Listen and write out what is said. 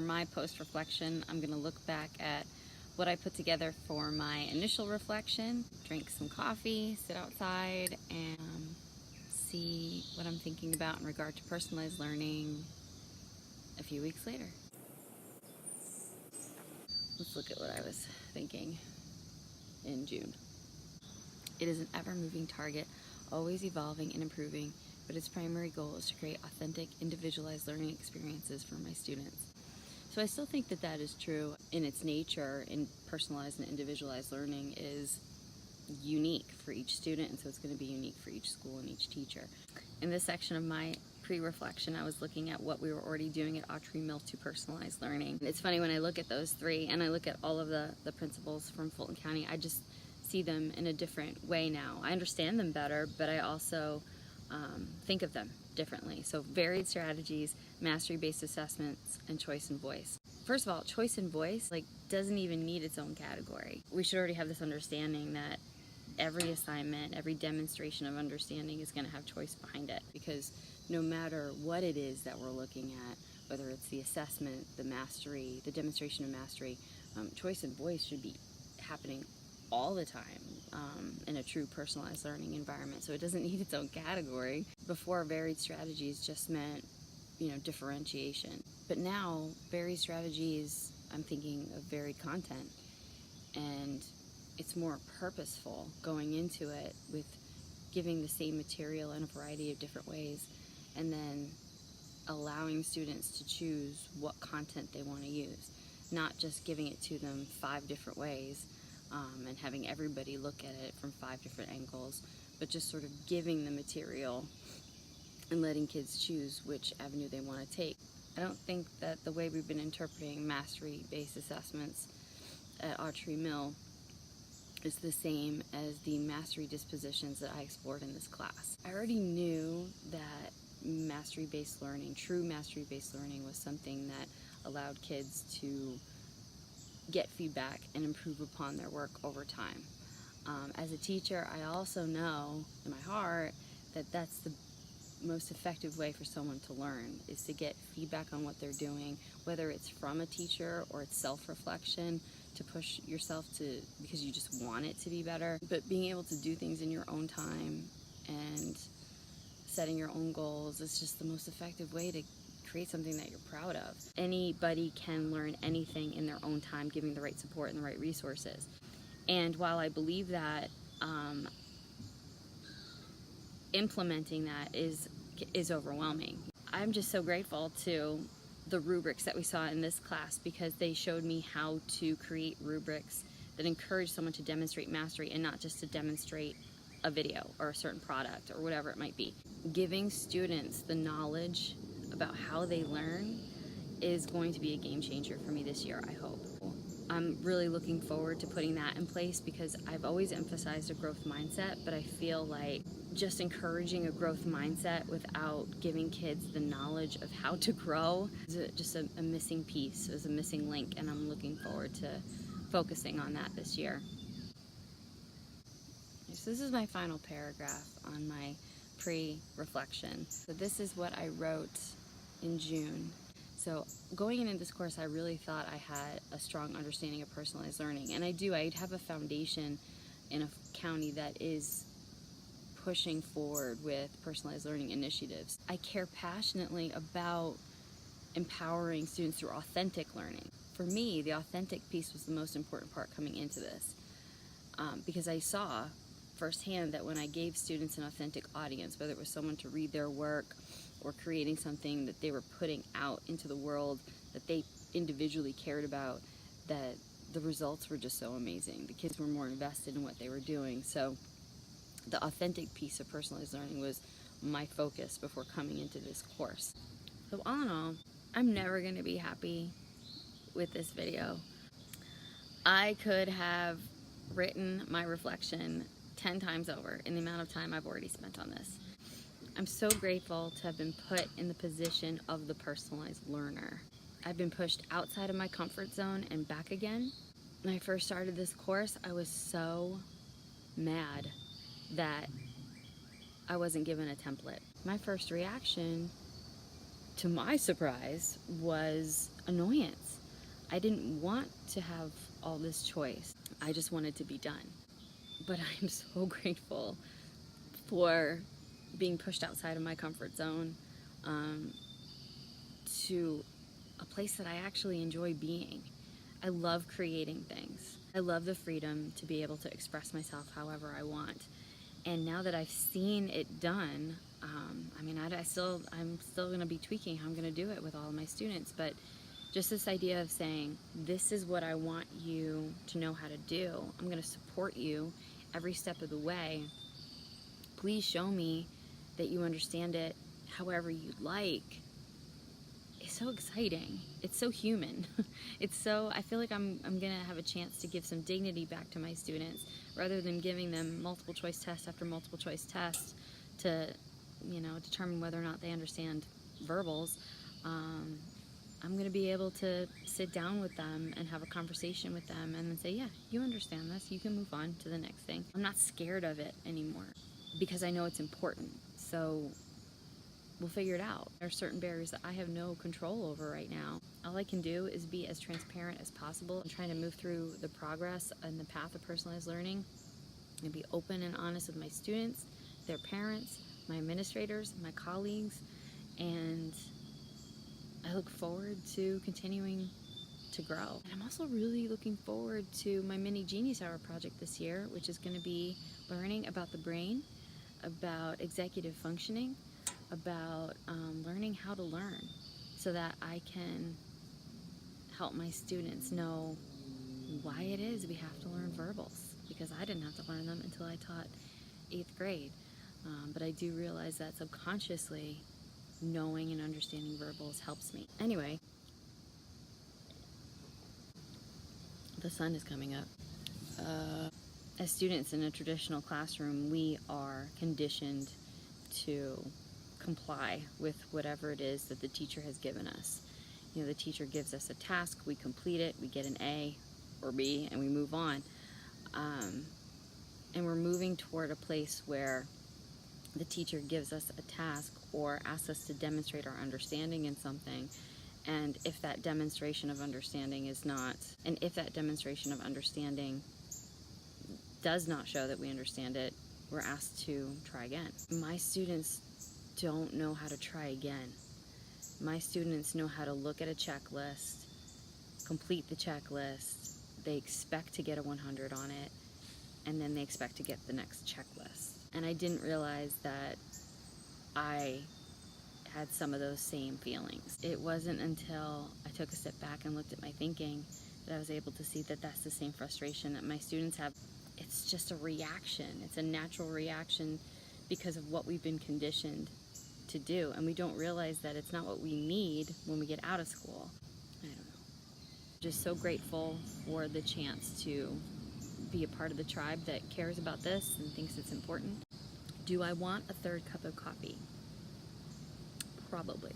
my post-reflection, I'm going to look back at what I put together for my initial reflection, drink some coffee, sit outside, and see what I'm thinking about in regard to personalized learning a few weeks later. Let's look at what I was thinking in June. It is an ever-moving target, always evolving and improving, but its primary goal is to create authentic, individualized learning experiences for my students. So I still think that that is true in its nature, and personalized and individualized learning is unique for each student, and so it's going to be unique for each school and each teacher. In this section of my pre-reflection, I was looking at what we were already doing at Autry Mill to personalized learning. It's funny when I look at those three and I look at all of the principals from Fulton County, I just see them in a different way now. I understand them better, but I also think of them differently. So varied strategies, mastery-based assessments, and choice and voice. First of all, choice and voice doesn't even need its own category. We should already have this understanding that every assignment, every demonstration of understanding is going to have choice behind it, because no matter what it is that we're looking at, whether it's the assessment, the mastery, the demonstration of mastery, choice and voice should be happening all the time in a true personalized learning environment. So it doesn't need its own category. Before, varied strategies just meant, differentiation. But now, varied strategies, I'm thinking of varied content, and it's more purposeful going into it with giving the same material in a variety of different ways, and then allowing students to choose what content they want to use, not just giving it to them 5 different ways and having everybody look at it from 5 different angles, but just sort of giving the material and letting kids choose which avenue they want to take. I don't think that the way we've been interpreting mastery-based assessments at Autry Mill is the same as the mastery dispositions that I explored in this class. I already knew that mastery-based learning, true mastery-based learning, was something that allowed kids to get feedback and improve upon their work over time. As a teacher, I also know in my heart that that's the most effective way for someone to learn, is to get feedback on what they're doing, whether it's from a teacher or it's self-reflection, to push yourself to, because you just want it to be better. But being able to do things in your own time and setting your own goals is just the most effective way to create something that you're proud of. Anybody can learn anything in their own time, giving the right support and the right resources. And while I believe that, implementing that is overwhelming. I'm just so grateful to the rubrics that we saw in this class, because they showed me how to create rubrics that encourage someone to demonstrate mastery and not just to demonstrate a video or a certain product or whatever it might be. Giving students the knowledge about how they learn is going to be a game changer for me this year, I hope. I'm really looking forward to putting that in place, because I've always emphasized a growth mindset, but I feel like just encouraging a growth mindset without giving kids the knowledge of how to grow is just a missing piece, is a missing link, and I'm looking forward to focusing on that this year. So this is my final paragraph on my pre-reflection. So this is what I wrote in June. So going into this course, I really thought I had a strong understanding of personalized learning, and I do. I have a foundation in a county that is pushing forward with personalized learning initiatives. I care passionately about empowering students through authentic learning. For me, the authentic piece was the most important part coming into this, because I saw firsthand that when I gave students an authentic audience, whether it was someone to read their work or creating something that they were putting out into the world that they individually cared about, that the results were just so amazing. The kids were more invested in what they were doing. So the authentic piece of personalized learning was my focus before coming into this course. So all in all, I'm never going to be happy with this video. I could have written my reflection 10 times over in the amount of time I've already spent on this. I'm so grateful to have been put in the position of the personalized learner. I've been pushed outside of my comfort zone and back again. When I first started this course, I was so mad that I wasn't given a template. My first reaction, to my surprise, was annoyance. I didn't want to have all this choice. I just wanted to be done. But I'm so grateful for being pushed outside of my comfort zone, to a place that I actually enjoy being. I love creating things. I love the freedom to be able to express myself however I want. And now that I've seen it done, I'm still going to be tweaking how I'm going to do it with all of my students. But just this idea of saying, this is what I want you to know how to do. I'm going to support you every step of the way. Please show me that you understand it however you'd like. It's so exciting. It's so human. I feel like I'm gonna have a chance to give some dignity back to my students rather than giving them multiple choice test after multiple choice test to, determine whether or not they understand verbals. I'm gonna be able to sit down with them and have a conversation with them and then say, yeah, you understand this, you can move on to the next thing. I'm not scared of it anymore because I know it's important. So we'll figure it out. There are certain barriers that I have no control over right now. All I can do is be as transparent as possible and trying to move through the progress and the path of personalized learning and be open and honest with my students, their parents, my administrators, my colleagues, and I look forward to continuing to grow. And I'm also really looking forward to my mini Genius Hour project this year, which is going to be learning about the brain, about executive functioning, about learning how to learn so that I can help my students know why it is we have to learn verbals, because I didn't have to learn them until I taught 8th grade. But I do realize that subconsciously knowing and understanding verbals helps me. Anyway, the sun is coming up. As students in a traditional classroom, we are conditioned to comply with whatever it is that the teacher has given us. The teacher gives us a task, we complete it, we get an A or B, and we move on. And we're moving toward a place where the teacher gives us a task or asks us to demonstrate our understanding in something. And if that demonstration of understanding does not show that we understand it, we're asked to try again. My students don't know how to try again. My students know how to look at a checklist, complete the checklist, they expect to get a 100 on it, and then they expect to get the next checklist. And I didn't realize that I had some of those same feelings. It wasn't until I took a step back and looked at my thinking that I was able to see that that's the same frustration that my students have. It's just a reaction. It's a natural reaction because of what we've been conditioned to do, and we don't realize that it's not what we need when we get out of school. I don't know. Just so grateful for the chance to be a part of the tribe that cares about this and thinks it's important. Do I want a third cup of coffee? Probably.